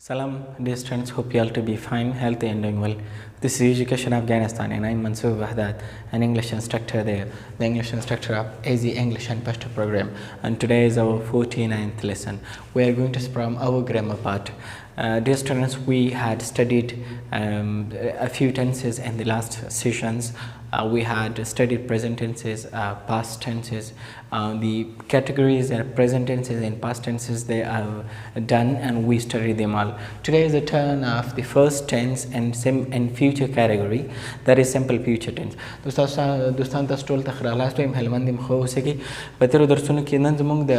Salam, dear students. Hope you all to be fine, healthy, and doing well. This is Education Afghanistan, and I'm Mansoor Wahdat, an English instructor there, the English instructor of Easy English and Pashto program. And today is our 49th lesson. We are going to from our grammar part. Dear students, we had studied a few tenses in the last sessions. We had studied present tenses, past tenses, the categories and present tenses and past tenses they are done, and we studied them all. Today is the turn of the first tense and future category, that is simple future tense. دوستان تاسو ټول ته خلاص وایم هلمند مخ اوسېږي. په تیرو درسونو کې نن زموږ د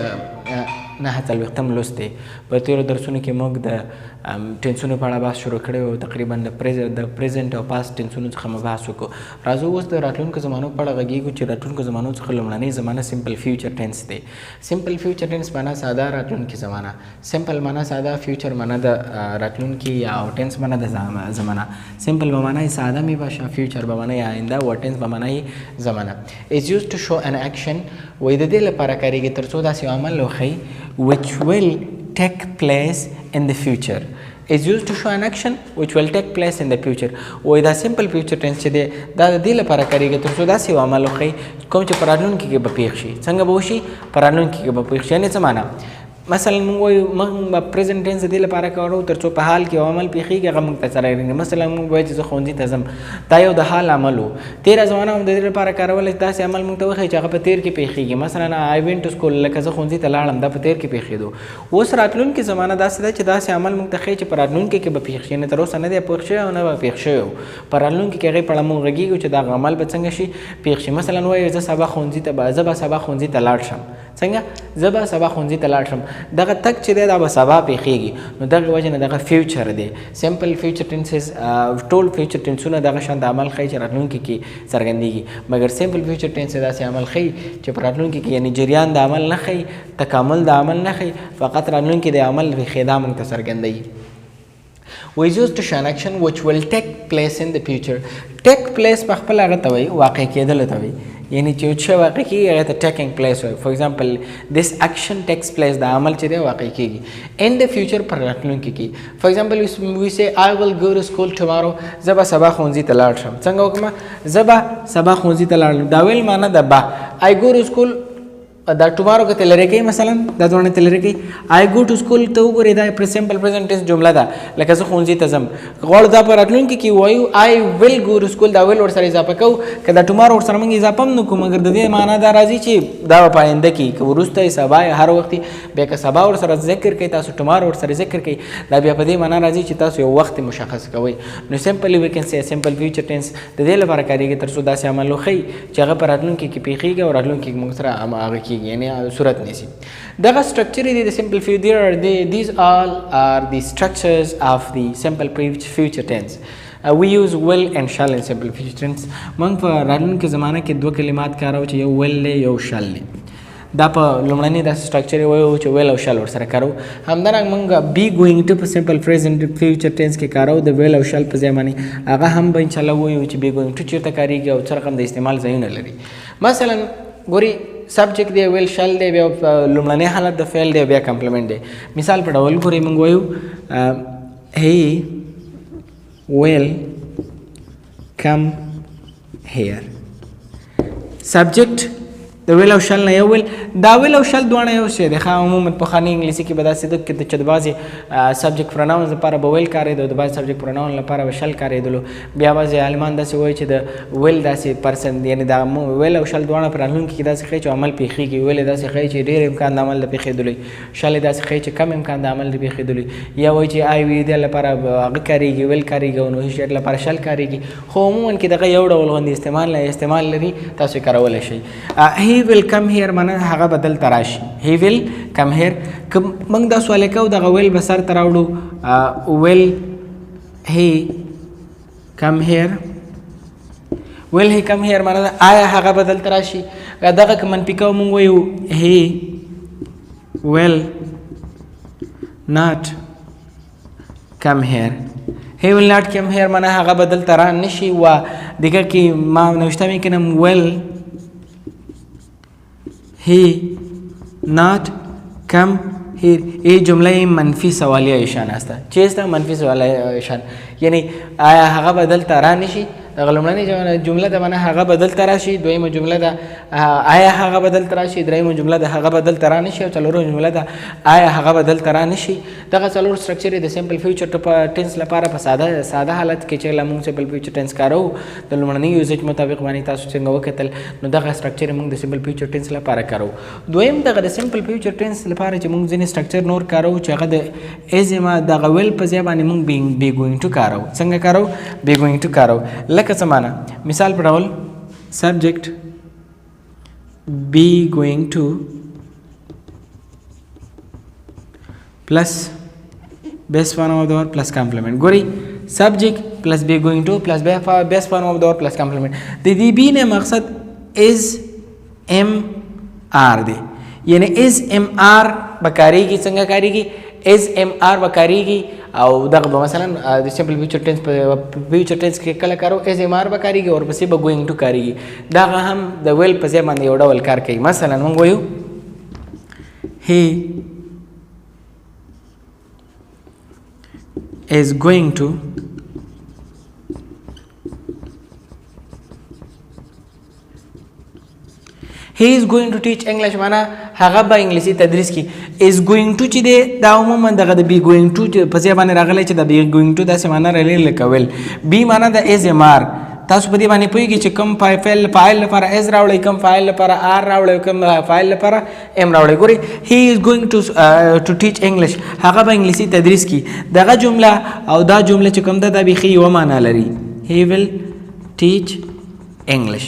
9 لوست دی. په تیرو درسونو کې موږ د ټنسونو په اړه بحث شروع کړی و، تقریبا د پریزنټ او پاست ټنسونو څخه مو بحث وکړو. راځو اوس د راتلونکو زمانو په اړه غږیږو چې راتلونکو زمانو څخه لومړنۍ زمانه سمپل فیوچر ټنس دی. سمپل فیوچر ټنس معنا ساده راتلونکي زمانه، سمپل معنا ساده، فیوچر معنا د راتلونکي یا ټنس معنا د زمانه. سمپل به معنی ساده می باشه، فیوچر به معنی آینده، او ټنس به معنی زمانه. is used to show an action وای د دې لپاره کاریږي ترڅو داسې عمل وښیي which will take place in the future. is used to show an action which will take place in the future. وای دا سمپل فیوچر ټنس چې دی دا د دې لپاره کاریږي ترڅو داسې عمل وښیي کوم چې په راتلونکي کې به پیښ شي. څنګه به وشي؟ په راتلونکي کې به پیښ شي. یعنې څه معنا؟ مثلا موږ وایو موږ به پریزنټ ټنس د دې لپاره کارو ترڅو په حال کې یو عمل پیښیږي هغه موږ ته څرګندېږي. مثلا موږ وایو چې زه ښوونځي ته ځم، دا یو د حال عمل و. تېره زمانه هم د دې لپاره کارولی چې داسې عمل موږ ته وښیي چې هغه په تېر کې پیښیږي. مثلا آی وینټ ټو سکول، لکه زه ښوونځي ته لاړم، دا په تېر کې پیښېدو. اوس راتلونکې زمانه داسې ده چې داسې عمل موږ ته ښیي چې په راتلونکي کې به پیښ شي. یعنې تر اوسه نه دی پیښ شوی او نه به پیښ شوی و. په راتلونکي کې هغې په اړه موږ غږېږو چې دغه عمل به څنګه شي پیښ شي. مثلا وایو زه به سبا ښوونځي ته لاړ شم. څنګه؟ زه به سبا ښوونځي ته لاړ شم. دغه تګ چې دی دا به سبا پیښیږي. نو دغه وجه نه دغه فیوچر دی. سمپل فیوچر ټنسز ټول فیوچر ټنسونه دغه شان د عمل ښیي چې راتلونکي کې څرګندېږي، مګر سمپل فیوچر ټنس داسې عمل ښیي چې په راتلونکي کې یعنې جریان د عمل نه ښیي، تکامل د عمل نه ښیي، فقط راتلونکي د عمل ښېدا موږ ته څرګندوي. is used to show an action which will take place in the future. take place په خپله هغه ته وایي واقع کېدلو ته وایي، یعنی چې یو څه واقع کېږي هغه ته taking place وایي. فور ایگزامپل this action takes place، دا عمل چې دی واقع کېږي. in the future پر راتلونکي کې. فور ایگزامپل we say I will go to school tomorrow، زه به سبا ښوونځي ته لاړ شم. څنګه وکړم؟ زه به سبا ښوونځي ته لاړ شم. دا ویل معنا د به. I go to school دا ټومارو که ته لرې کوي، مثلا دا دواړه ته لرې کوي. آی ګو ټو سکول ته وګورې دا سمپل پرزنټ ټنس جمله ده، لکه زه ښوونځي ته ځم. غواړو دا په راتلونکي کې وایو آی ویل ګو ټو سکول، دا ویل ورسره اضافه کوو. که دا ټومارو ورسره موږ اضافه هم نه کوو، مګر د دې معنا دا راځي چې دا به په آینده کې که وروسته یې سبا یې هر وخت بیا که سبا ورسره ذکر کوي، تاسو ټومارو ورسره ذکر کوي، دا بیا په دې معنا راځي چې تاسو یو وخت مشخص کوئ. نو سمپلی وی کین سی سمپل فیوچر ټنس د دې لپاره کارېږي ترڅو داسې عمل وښیي چې هغه په راتلونکي کې پیښیږي او راتلونکي کې موږ سره هغه کېږي، یعنې صورت نیسي. دغه structure دی د simple future. These all are the structures of the simple future tense. We use will and shall in simple future tense. موږ په راتلونکي زمانه کې دوه کلمات کاروو چې یو will دی یو shall دی. دا په لومړني داسې structure وایو چې will او shall ورسره کاروو. همدارنګه موږ be going to په simple present future tense کې کاروو د will او shall په ځای باندې. هغه هم به انشاءالله وایو چې be going to چېرته کارېږي او څه رقم د استعمال ځایونه لري. مثلا ګوري سبجیکټ دی، ویل شل دی، بیا لومړنی حالت د فعل دی، بیا کمپلیمنټ دی. مثال په ډول ګورئ موږ وایو he will come here. سبجیکټ د ویل او شل نه یو ویل، دا ویل او شل دواړه یو شی دی. ښه عموما پخواني انګلیسي کې به داسې ده چې د بعضې سبجیکټ پروناونز لپاره به ویل کارېده او د بعضې سبجیکټ پروناون لپاره به شل کارېدلو. بیا بعضې عالمان داسې وایي چې د ویل داسې پرسن یعنې دا ویل او شل دواړه په راتلونکي کې داسې ښیي چې عمل پیښیږي. ویل یې داسې ښیي چې ډېر امکان د عمل د پیښېدلو، شل یې داسې ښیي چې کم امکان د عمل د پیښېدلو. یا وایي چې آی وي دې لپاره هغه کارېږي، ویل کارېږي او نو هیڅ لپاره شل کارېږي. خو عموما کې دغه یو ډول غوندې استعمال لري، تاسو یې کارولی شئ. he will come here معنا هغه به دلته راشي. he will come here. که موږ دا سوال کوو دغه ویل به سر ته راوړو will he come here. will he come here معنا آیا هغه به دلته راشي. دغه که منفي کوو موږ وایو he will not come here. he will not come here معنا هغه به دلته را نشي. و دغه کې ما نوشته مې کنم will he not come هیر ای جمله منفی سوالیه ایشان است چیست منفی سوالیه ایشان یعنی آیا هغه بدل ترا نشي دغه لومړنۍ جمله د معنا هغه بدل ترا شي دویمه جمله د آیا هغه بدل ترا شي دریمه جمله د هغه بدل ترا نشي او څلورمه جمله د آیا هغه بدل ترا نشي دغه څلور سټرکچر د سمپل فیوچر ټینس لپاره په ساده حالت کې چې لمون سمپل فیوچر ټینس کارو د لومړنۍ یوزیج مطابق باندې تاسو څنګه وکتل نو دغه سټرکچر موږ د سمپل فیوچر ټینس لپاره کارو دویم دغه د سمپل فیوچر ټینس لپاره چې موږ ځینې سټرکچر نور کارو چې هغه د ایزما دغه ویل په ځای باندې موږ بی ګوینګ ټو کارو څنګه کارو بی ګوینګ ټو کارو لکه څه معنا مثال په ډول subject be going to plus best form of the verb plus complement ګوري subject plus be going to plus best form of the verb plus complement د دې بی نه مقصد is am are دی یعنی is am are بکاریږي څنګه کاریږي is am are بکاریږي او دغه مثلا د سمپل فیوچر ټینس په فیوچر ټینس کې کله کارو از ام آر به کاریږي او پسې به ګوینګ ټو کاریږي دغه هم د ویل په ځای باندې یو ډول کار کوي مثلا موږ وایو he is going to he is going to teach English معنا هغه به انګلیسي تدریس کی is going to چې دی دا عموما دغه د be going to په ځای باندې راغلی چې د be going to داسې معنا رلی لکول be معنا د is am are تاسو په دې باندې پوهیږئ چې کوم فاعل لپاره is راوړئ کوم فاعل لپاره are راوړئ کوم فاعل لپاره am راوړئ ګورئ he is going to teach English هغه به انګلیسي تدریس کی دغه جمله او دا جمله چې کوم ده دا بیخي یوه معنا لري he will teach English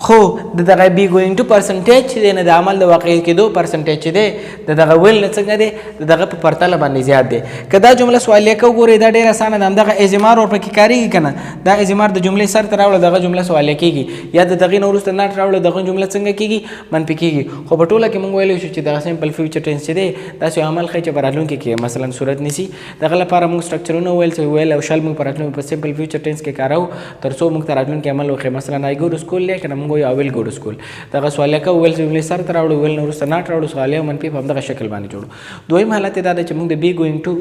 خو د دغه بی ګوینګ ټو پرسنټیج چې دی نه د عمل د واقع کېدو پرسنټیج چې دی د دغه ویل نه څنګه دی د دغه په پرتله باندې زیات دی که دا جمله سوالیه که وګورئ دا ډېره اسانه ده همدغه ازمار ورپکې کارېږي که نه دا ازمار د جملې سر ته راوړه دغه جمله سوالیه کېږي یا د دغې نه وروسته ناټ راوړه دغه جمله څنګه کېږي منفي کېږي خو په ټوله کې موږ ویلی شو چې دغه سمپل فیوچر ټینس چې دی داسې عمل ښایي چې په راتلونکي کې مثلا صورت نیسي دغه لپاره موږ سټرکچرونه وویل چې ویل او شل موږ په راتلونکي په سمپل فیوچر ټینس کې کاروو تر څو موږ ته راتلونکي عمل وښیي مثلا آی ګو ټو سکول دی که نه موږ وایو آی ویل ګو ټو سکول دغه سوالیه که ویل جملې سر ته راوړو ویل نه وروسته ناټ راوړو سوالیه منفي په همدغه شکل باندې جوړو دویم حالت دا ده چې موږ د بی ګوینګ ټو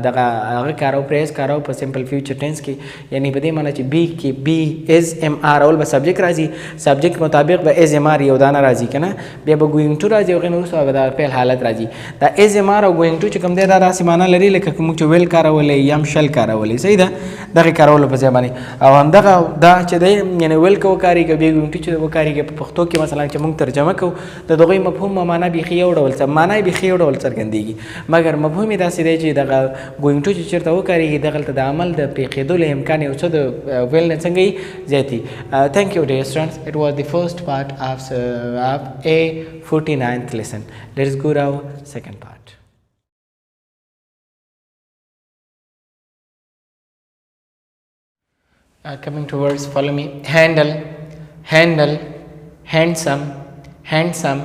دغه هغه کارو پریز کارو په سمپل فیوچر ټینس کې یعنی په دې معنی چې بی کې بی از ام آر اول به سبجیکټ راځي سبجیکټ مطابق به از ام آر یو دانه راځي که نه بیا به ګوینګ ټو راځي هغې نه وروسته به د فعل حالت راځي دا از ام آر او ګوینګ ټو چې کوم دی دا داسې معنی لري لکه موږ چې ویل کارولی یم شل کارولی صحیح ده دغې کارولو په ځای باندې او همدغه دا چې دی یعنی ویل که وکارېږي بیا ګوینګ ټو چې وکارېږي په پښتو کې مثلا چې موږ ترجمه کوو د دغوی مفهوم معنا بیخي یو ډول معنا بیخي یو ډول څرګندېږي مګر مفهوم یې داسې دی چې دغه ګوینګ ټو چې چېرته وکارېږي دغلته د عمل د پېښېدو له امکان یو څه د ویل نه څنګه یي زیاتي thank you dear students it was the first part of A-49th lesson let's go to our second part coming to words follow me handle handle handsome handsome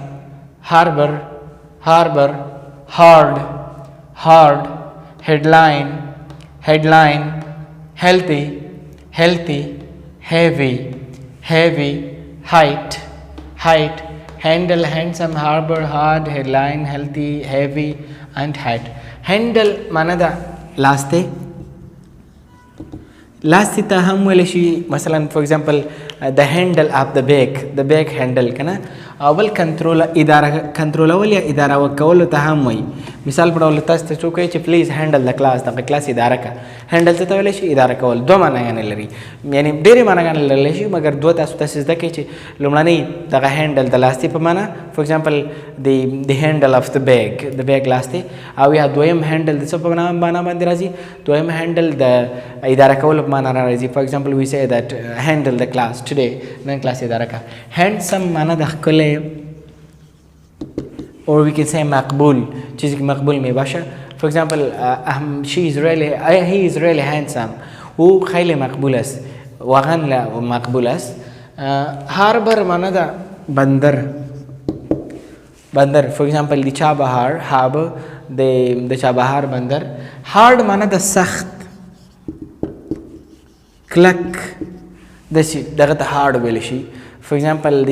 harbor harbor hard hard headline headline healthy healthy heavy heavy height height handle handsome harbor hard headline healthy heavy and height handle manada last ته هم ویلی شي مثلا فور ایگزامپل د هینډل اف د بیگ هینډل که نه او بل کنټرولول یا اداره کولو ته هم وایي مثال په ډول تاسو ته څوک وایي چې پلیز هینډل د کلاس دغه کلاس اداره کړه هینډل څه ته ویلی شي اداره کول دوه معناګانې لري یعنې ډېرې معناګانې لرلی شي مګر دوه تاسو تاسې زده کوئ چې لومړنۍ دغه هینډل د لاستې په معنا فور ایگزامپل د هینډل اف د بیگ لاستې او یا دویم هینډل د څه په معنا باندې راځي دویم هینډل د اداره کولو په معنا راځي فور ایگزامپل وی say that handle the class today نن کلاس اداره کړه handsome معنا د ښکلی or we can say مقبول چیزی که مقبول می باشه for example he is really handsome او خیلی مقبول است واقعا مقبول است harbor معنا د بندر for example د چابهار harbor د چابهار بندر hard معنا د سخت کلک دغه ته hard ویلی شي for example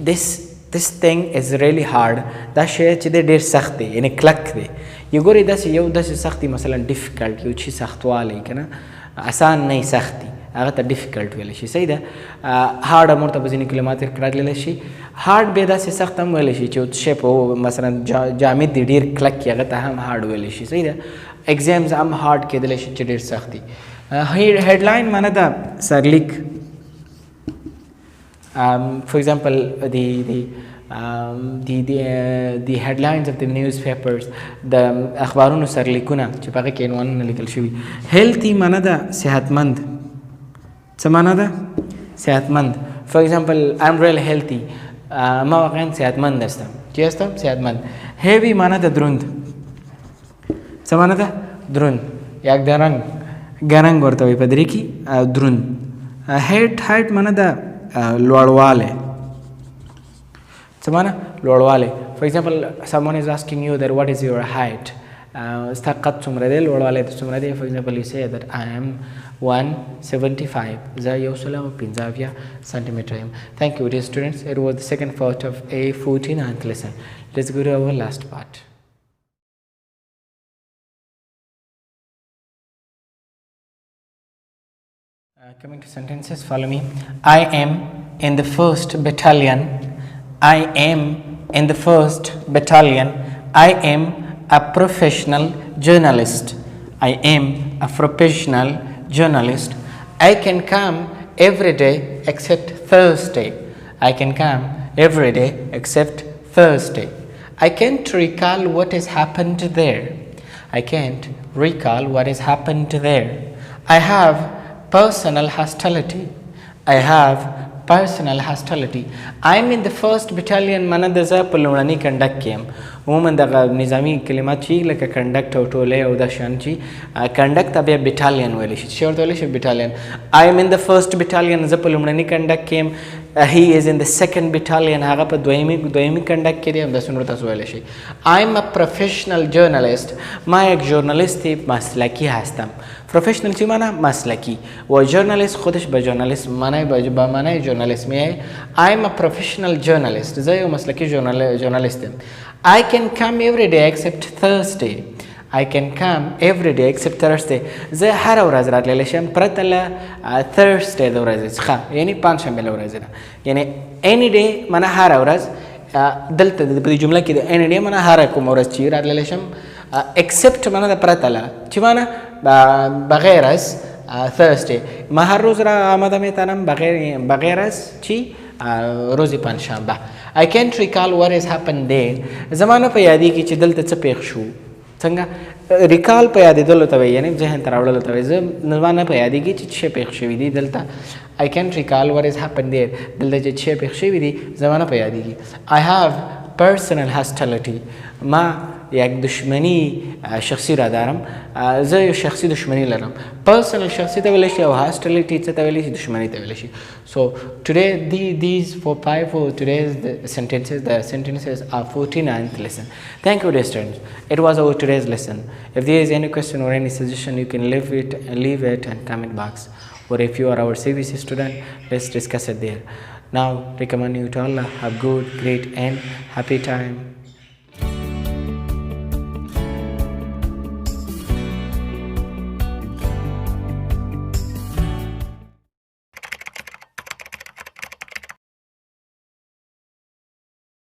this this thing is really hard دا شی چې دی ډېر سخت دی یعنې کلک دی یو ګورې داسې یو داسې سخت دی مثلا ډیفیکلټ یو شي سختوالی که نه آسان نه سخت دی هغه ته ډیفیکلټ ویلی شي صحیح ده هارډ هم ورته په ځینې کلمات کې راغلی شي هارډ بیا داسې سخت هم ویلی شي چې شی په مثلا جامد دی ډېر کلک کي هغه ته هم هارډ ویلی شي صحیح ده ایگزامز هم هارډ کېدلی شي چې ډېر سخت دي هیډلاین معنا ده سرلیک for example the headlines of the newspapers د اخبارونو سرلیکونه چې په هغه کې عنوانونه لیکل شوي healthy معنا ده صحتمند څه معنا ده صحتمند for example I'm really healthy ما واقعا صحتمند هستم چی هستم صحتمند heavy معنا ده دروند څه معنا ده دروند یک درنگ ګرنګ ورته وایي په دري کې دروند height معنا ده لوړوالی څه معنا لوړوالی for example someone is asking you that what is your height ستا قد څومره دی لوړوالی ته څومره دی for example you say that I am 175 زه 175 centimeter یم thank you dear students it was the second part of A-49th lesson let's go to our last part coming to sentences, follow me. I am in the 1st battalion. I am in the 1st battalion. I am a professional journalist. I am a professional journalist. I can come every day except Thursday. I can come every day except Thursday. I can't recall what has happened there. I can't recall what has happened there. I have personal hostility. I have personal hostility. I'm in the 1st battalion معنا د زه په لومړني کنډک کې یم عموما دغه نظامي کلمات چې لکه کنډک او ټولۍ او دا شیان چې کنډک ته بیا بټالین ویلی شي چې ورته ویلی شي بټالین I am in the 1st battalion زه په لومړني کنډک کې یم he is in the 2nd battalion هغه په دویمي کنډک کې دی همداسې نور تاسو ویلی شي I am a professional journalist ما یک ژورنالیست مسلکی هستم پروفیشنل چی معنی مسلکی و جورنالیست خودش به جورنالیست معنی جورنالیست میه I am a professional journalist زه یو مسلکی جورنالیست I can come every day except Thursday I can come every day except Thursday زه هر ورځ راتللی شم پرته له Thursday د ورځې څخه یعنی پنجشنبې له ورځې نه یعنی any day معنی هر ورځ دلته په دې جمله کې د any day معنی هر کوم ورځ چې راتللی شم except معنی د پرته له چې معنی بغیر از Thursday ما هر روز را آماده میتونم بغیر از چی روز پنجشنبه I can't recall what has happened there زمانه په یادېږي چې دلته څه پیښ شو څنګه ریکال په یادېدلو ته وایي یعنې ذهن ته راوړلو ته وایي زمانه په یادېږي چې څه پیښ شوي دي دلته I can't recall what has happened there دلته چې څه پیښ شوي دي زمانه په یادېږي I have personal hostility ما یک دشمنی شخصی را دارم زه یو شخصی دشمنی لرم personal شخصی ته ویلی شي او hostility څه ته ویلی شي دشمنی ته ویلی شي so today these 5 for today's the sentences are 49th lesson thank you dear students it was our today's lesson if there is any question or any suggestion you can leave it in comment box or if you are our CBC student let's discuss it there now recommend you to Allah have good great and happy time